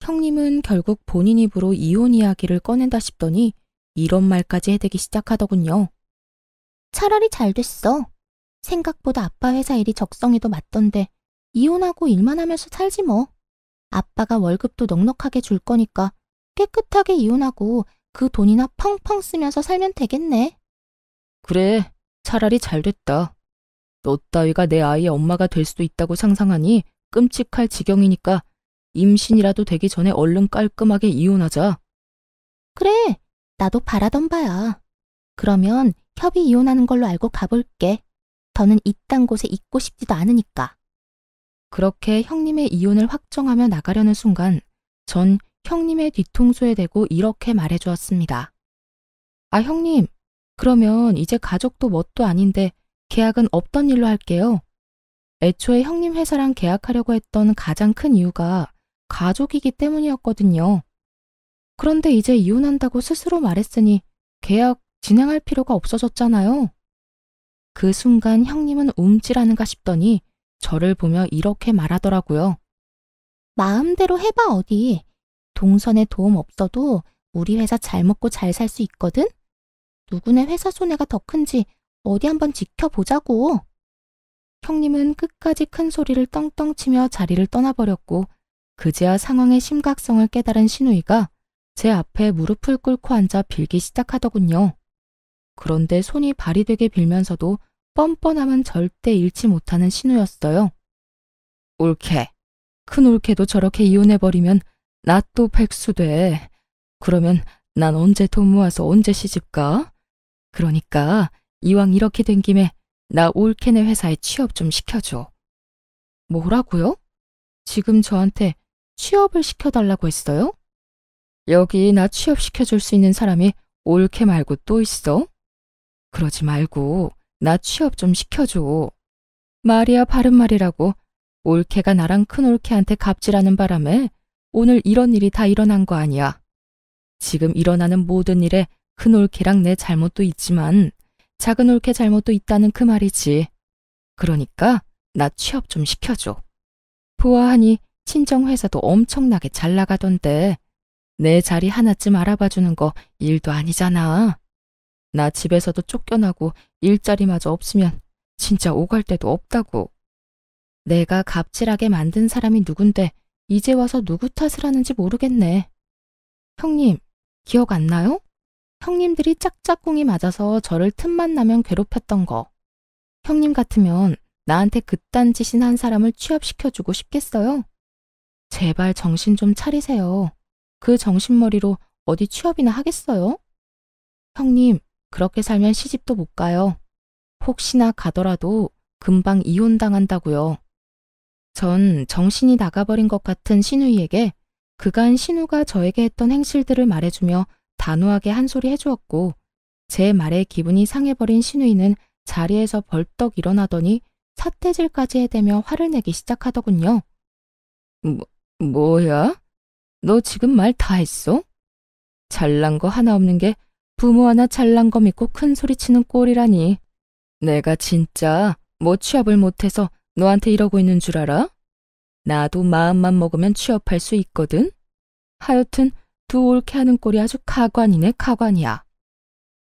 형님은 결국 본인 입으로 이혼 이야기를 꺼낸다 싶더니 이런 말까지 해대기 시작하더군요. 차라리 잘 됐어. 생각보다 아빠 회사 일이 적성에도 맞던데 이혼하고 일만 하면서 살지 뭐. 아빠가 월급도 넉넉하게 줄 거니까 깨끗하게 이혼하고 그 돈이나 펑펑 쓰면서 살면 되겠네. 그래, 차라리 잘 됐다. 너 따위가 내 아이의 엄마가 될 수도 있다고 상상하니 끔찍할 지경이니까 임신이라도 되기 전에 얼른 깔끔하게 이혼하자. 그래, 나도 바라던 바야. 그러면 협의 이혼하는 걸로 알고 가볼게. 더는 이딴 곳에 있고 싶지도 않으니까. 그렇게 형님의 이혼을 확정하며 나가려는 순간 전 형님의 뒤통수에 대고 이렇게 말해주었습니다. 아, 형님, 그러면 이제 가족도 뭣도 아닌데 계약은 없던 일로 할게요. 애초에 형님 회사랑 계약하려고 했던 가장 큰 이유가 가족이기 때문이었거든요. 그런데 이제 이혼한다고 스스로 말했으니 계약 진행할 필요가 없어졌잖아요. 그 순간 형님은 움찔하는가 싶더니 저를 보며 이렇게 말하더라고요. 마음대로 해봐 어디. 동선에 도움 없어도 우리 회사 잘 먹고 잘 살 수 있거든? 누구네 회사 손해가 더 큰지 어디 한번 지켜보자고. 형님은 끝까지 큰 소리를 떵떵 치며 자리를 떠나버렸고 그제야 상황의 심각성을 깨달은 신우이가 제 앞에 무릎을 꿇고 앉아 빌기 시작하더군요. 그런데 손이 발이 되게 빌면서도 뻔뻔함은 절대 잃지 못하는 신우였어요. 올케. 큰 올케도 저렇게 이혼해버리면 나 또 백수돼. 그러면 난 언제 돈 모아서 언제 시집가? 그러니까 이왕 이렇게 된 김에 나 올케네 회사에 취업 좀 시켜줘. 뭐라고요? 지금 저한테 취업을 시켜달라고 했어요? 여기 나 취업시켜줄 수 있는 사람이 올케 말고 또 있어? 그러지 말고 나 취업 좀 시켜줘. 말이야 바른 말이라고. 올케가 나랑 큰 올케한테 갑질하는 바람에 오늘 이런 일이 다 일어난 거 아니야. 지금 일어나는 모든 일에 큰 올케랑 내 잘못도 있지만 작은 올케 잘못도 있다는 그 말이지. 그러니까 나 취업 좀 시켜줘. 보아하니 친정회사도 엄청나게 잘 나가던데 내 자리 하나쯤 알아봐주는 거 일도 아니잖아. 나 집에서도 쫓겨나고 일자리마저 없으면 진짜 오갈 데도 없다고. 내가 갑질하게 만든 사람이 누군데 이제 와서 누구 탓을 하는지 모르겠네. 형님, 기억 안 나요? 형님들이 짝짝꿍이 맞아서 저를 틈만 나면 괴롭혔던 거. 형님 같으면 나한테 그딴 짓이나 한 사람을 취업시켜주고 싶겠어요? 제발 정신 좀 차리세요. 그 정신머리로 어디 취업이나 하겠어요? 형님, 그렇게 살면 시집도 못 가요. 혹시나 가더라도 금방 이혼당한다고요. 전 정신이 나가버린 것 같은 신우이에게 그간 신우가 저에게 했던 행실들을 말해주며 단호하게 한 소리 해주었고 제 말에 기분이 상해버린 신우이는 자리에서 벌떡 일어나더니 삿대질까지 해대며 화를 내기 시작하더군요. 뭐야? 너 지금 말 다 했어? 잘난 거 하나 없는 게 부모 하나 잘난 거 믿고 큰 소리 치는 꼴이라니. 내가 진짜 뭐 취업을 못해서 너한테 이러고 있는 줄 알아? 나도 마음만 먹으면 취업할 수 있거든. 하여튼 두 옳게 하는 꼴이 아주 가관이네 가관이야.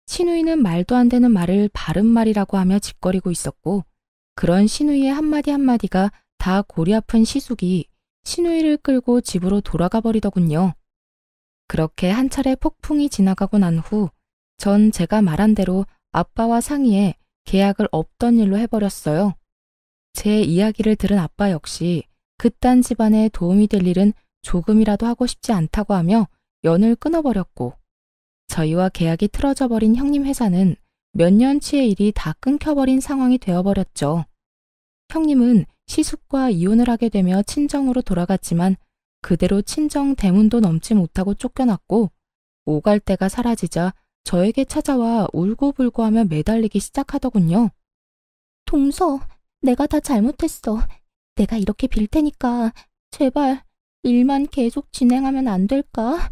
신우이는 말도 안 되는 말을 바른 말이라고 하며 짓거리고 있었고 그런 신우이의 한마디 한마디가 다 골이 아픈 시숙이 신우이를 끌고 집으로 돌아가 버리더군요. 그렇게 한 차례 폭풍이 지나가고 난 후 전 제가 말한 대로 아빠와 상의해 계약을 없던 일로 해버렸어요. 제 이야기를 들은 아빠 역시 그딴 집안에 도움이 될 일은 조금이라도 하고 싶지 않다고 하며 연을 끊어버렸고 저희와 계약이 틀어져 버린 형님 회사는 몇 년치의 일이 다 끊겨버린 상황이 되어버렸죠. 형님은 시숙과 이혼을 하게 되며 친정으로 돌아갔지만 그대로 친정 대문도 넘지 못하고 쫓겨났고 오갈 데가 사라지자 저에게 찾아와 울고불고하며 매달리기 시작하더군요. 동서, 내가 다 잘못했어. 내가 이렇게 빌 테니까 제발 일만 계속 진행하면 안 될까?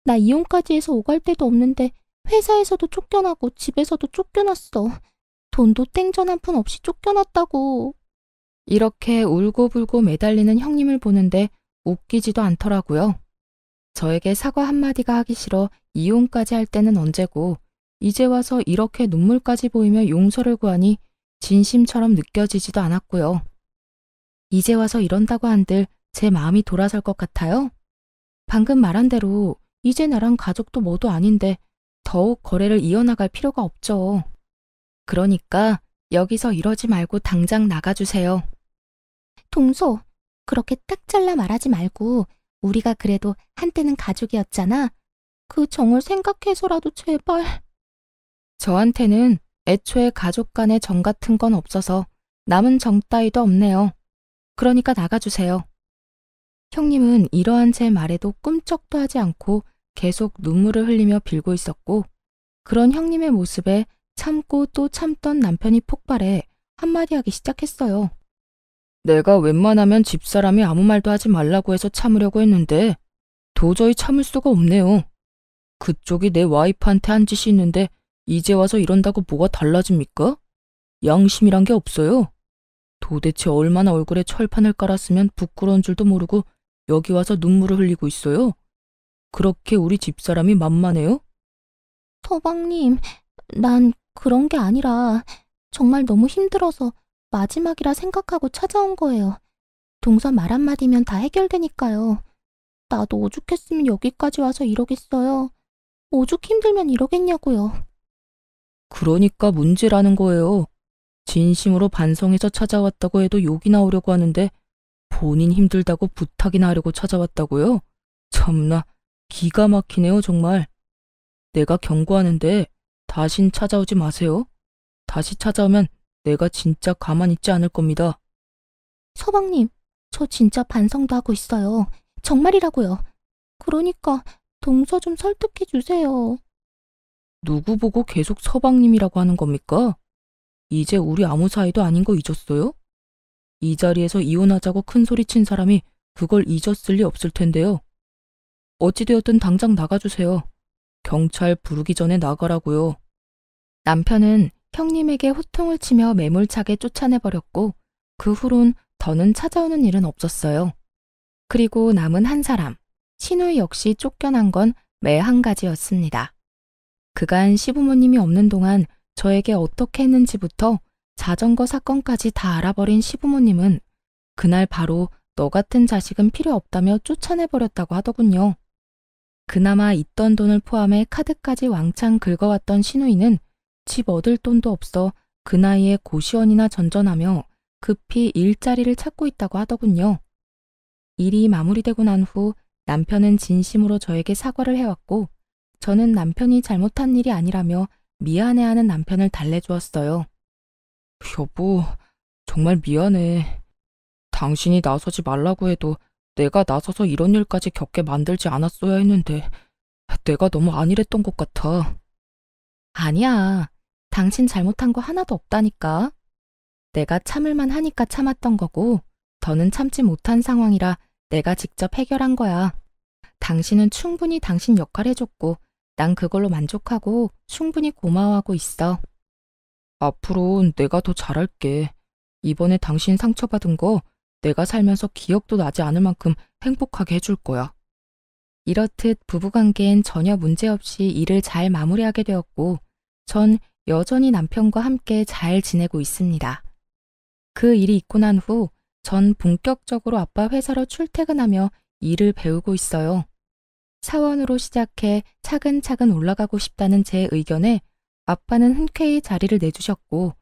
나 이혼까지 해서 오갈 데도 없는데 회사에서도 쫓겨나고 집에서도 쫓겨났어. 돈도 땡전 한 푼 없이 쫓겨났다고. 이렇게 울고불고 매달리는 형님을 보는데 웃기지도 않더라고요. 저에게 사과 한마디가 하기 싫어 이혼까지 할 때는 언제고 이제 와서 이렇게 눈물까지 보이며 용서를 구하니 진심처럼 느껴지지도 않았고요. 이제 와서 이런다고 한들 제 마음이 돌아설 것 같아요. 방금 말한 대로 이제 나랑 가족도 뭐도 아닌데 더욱 거래를 이어나갈 필요가 없죠. 그러니까 여기서 이러지 말고 당장 나가주세요. 동서, 그렇게 딱 잘라 말하지 말고 우리가 그래도 한때는 가족이었잖아. 그 정을 생각해서라도 제발. 저한테는 애초에 가족 간의 정 같은 건 없어서 남은 정 따위도 없네요. 그러니까 나가주세요. 형님은 이러한 제 말에도 꿈쩍도 하지 않고 계속 눈물을 흘리며 빌고 있었고 그런 형님의 모습에 참고 또 참던 남편이 폭발해 한마디 하기 시작했어요. 내가 웬만하면 집사람이 아무 말도 하지 말라고 해서 참으려고 했는데 도저히 참을 수가 없네요. 그쪽이 내 와이프한테 한 짓이 있는데 이제 와서 이런다고 뭐가 달라집니까? 양심이란 게 없어요. 도대체 얼마나 얼굴에 철판을 깔았으면 부끄러운 줄도 모르고 여기 와서 눈물을 흘리고 있어요? 그렇게 우리 집사람이 만만해요? 서방님, 난 그런 게 아니라 정말 너무 힘들어서 마지막이라 생각하고 찾아온 거예요. 동서 말 한마디면 다 해결되니까요. 나도 오죽했으면 여기까지 와서 이러겠어요. 오죽 힘들면 이러겠냐고요. 그러니까 문제라는 거예요. 진심으로 반성해서 찾아왔다고 해도 욕이 나오려고 하는데 본인 힘들다고 부탁이나 하려고 찾아왔다고요? 참나, 기가 막히네요, 정말. 내가 경고하는데 다신 찾아오지 마세요. 다시 찾아오면 내가 진짜 가만히 있지 않을 겁니다. 서방님, 저 진짜 반성도 하고 있어요. 정말이라고요. 그러니까 동서 좀 설득해 주세요. 누구 보고 계속 서방님이라고 하는 겁니까? 이제 우리 아무 사이도 아닌 거 잊었어요? 이 자리에서 이혼하자고 큰 소리 친 사람이 그걸 잊었을 리 없을 텐데요. 어찌되었든 당장 나가주세요. 경찰 부르기 전에 나가라고요. 남편은 형님에게 호통을 치며 매몰차게 쫓아내버렸고 그 후론 더는 찾아오는 일은 없었어요. 그리고 남은 한 사람, 신우이 역시 쫓겨난 건 매 한 가지였습니다. 그간 시부모님이 없는 동안 저에게 어떻게 했는지부터 자전거 사건까지 다 알아버린 시부모님은 그날 바로 너 같은 자식은 필요 없다며 쫓아내버렸다고 하더군요. 그나마 있던 돈을 포함해 카드까지 왕창 긁어왔던 신우이는 집 얻을 돈도 없어 그 나이에 고시원이나 전전하며 급히 일자리를 찾고 있다고 하더군요. 일이 마무리되고 난 후 남편은 진심으로 저에게 사과를 해왔고 저는 남편이 잘못한 일이 아니라며 미안해하는 남편을 달래주었어요. 여보, 정말 미안해. 당신이 나서지 말라고 해도 내가 나서서 이런 일까지 겪게 만들지 않았어야 했는데 내가 너무 안일했던 것 같아. 아니야. 당신 잘못한 거 하나도 없다니까. 내가 참을만 하니까 참았던 거고 더는 참지 못한 상황이라 내가 직접 해결한 거야. 당신은 충분히 당신 역할 해줬고 난 그걸로 만족하고 충분히 고마워하고 있어. 앞으로는 내가 더 잘할게. 이번에 당신 상처받은 거 내가 살면서 기억도 나지 않을 만큼 행복하게 해줄 거야. 이렇듯 부부관계엔 전혀 문제없이 일을 잘 마무리하게 되었고 전 여전히 남편과 함께 잘 지내고 있습니다. 그 일이 있고 난 후 전 본격적으로 아빠 회사로 출퇴근하며 일을 배우고 있어요. 사원으로 시작해 차근차근 올라가고 싶다는 제 의견에 아빠는 흔쾌히 자리를 내주셨고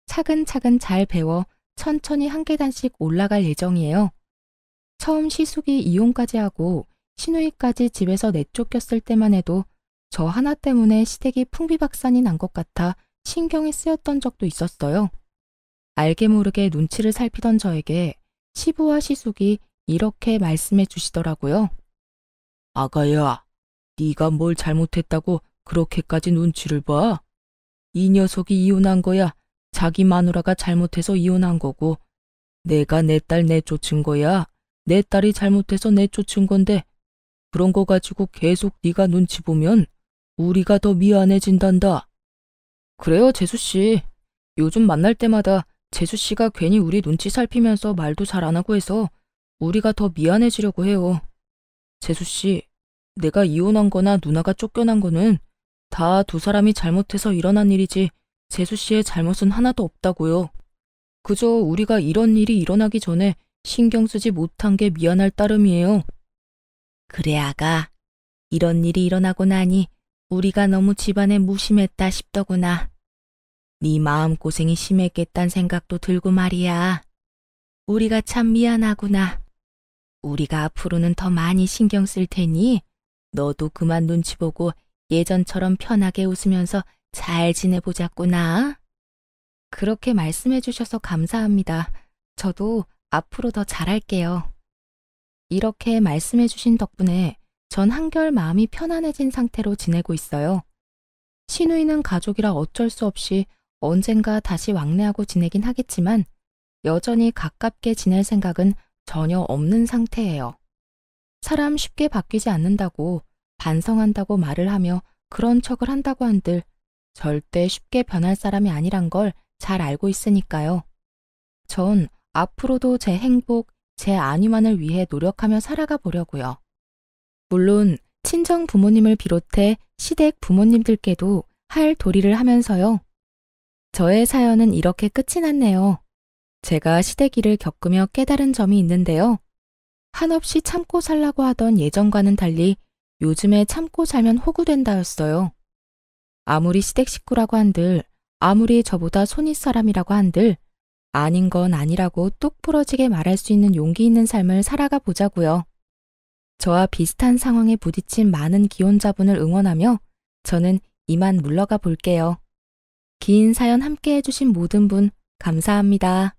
차근차근 잘 배워 천천히 한 계단씩 올라갈 예정이에요. 처음 시숙이 이혼까지 하고 시누이까지 집에서 내쫓겼을 때만 해도 저 하나 때문에 시댁이 풍비박산이 난 것 같아 신경이 쓰였던 적도 있었어요. 알게 모르게 눈치를 살피던 저에게 시부와 시숙이 이렇게 말씀해 주시더라고요. 아가야, 네가 뭘 잘못했다고 그렇게까지 눈치를 봐? 이 녀석이 이혼한 거야. 자기 마누라가 잘못해서 이혼한 거고 내가 내 딸 내쫓은 거야. 내 딸이 잘못해서 내쫓은 건데 그런 거 가지고 계속 네가 눈치 보면 우리가 더 미안해진단다. 그래요, 재수씨. 요즘 만날 때마다 재수씨가 괜히 우리 눈치 살피면서 말도 잘 안 하고 해서 우리가 더 미안해지려고 해요. 재수씨, 내가 이혼한 거나 누나가 쫓겨난 거는 다 두 사람이 잘못해서 일어난 일이지 재수씨의 잘못은 하나도 없다고요. 그저 우리가 이런 일이 일어나기 전에 신경 쓰지 못한 게 미안할 따름이에요. 그래, 아가. 이런 일이 일어나고 나니 우리가 너무 집안에 무심했다 싶더구나. 네 마음고생이 심했겠단 생각도 들고 말이야. 우리가 참 미안하구나. 우리가 앞으로는 더 많이 신경 쓸 테니 너도 그만 눈치 보고 예전처럼 편하게 웃으면서 잘 지내보자꾸나. 그렇게 말씀해 주셔서 감사합니다. 저도 앞으로 더 잘할게요. 이렇게 말씀해 주신 덕분에 전 한결 마음이 편안해진 상태로 지내고 있어요. 시누이는 가족이라 어쩔 수 없이 언젠가 다시 왕래하고 지내긴 하겠지만 여전히 가깝게 지낼 생각은 전혀 없는 상태예요. 사람 쉽게 바뀌지 않는다고 반성한다고 말을 하며 그런 척을 한다고 한들 절대 쉽게 변할 사람이 아니란 걸 잘 알고 있으니까요. 전 앞으로도 제 행복, 제 안위만을 위해 노력하며 살아가 보려고요. 물론 친정 부모님을 비롯해 시댁 부모님들께도 할 도리를 하면서요. 저의 사연은 이렇게 끝이 났네요. 제가 시댁일을 겪으며 깨달은 점이 있는데요. 한없이 참고 살라고 하던 예전과는 달리 요즘에 참고 살면 호구된다였어요. 아무리 시댁 식구라고 한들, 아무리 저보다 손윗 사람이라고 한들, 아닌 건 아니라고 똑 부러지게 말할 수 있는 용기 있는 삶을 살아가 보자고요. 저와 비슷한 상황에 부딪힌 많은 기혼자분을 응원하며 저는 이만 물러가 볼게요. 긴 사연 함께 해주신 모든 분 감사합니다.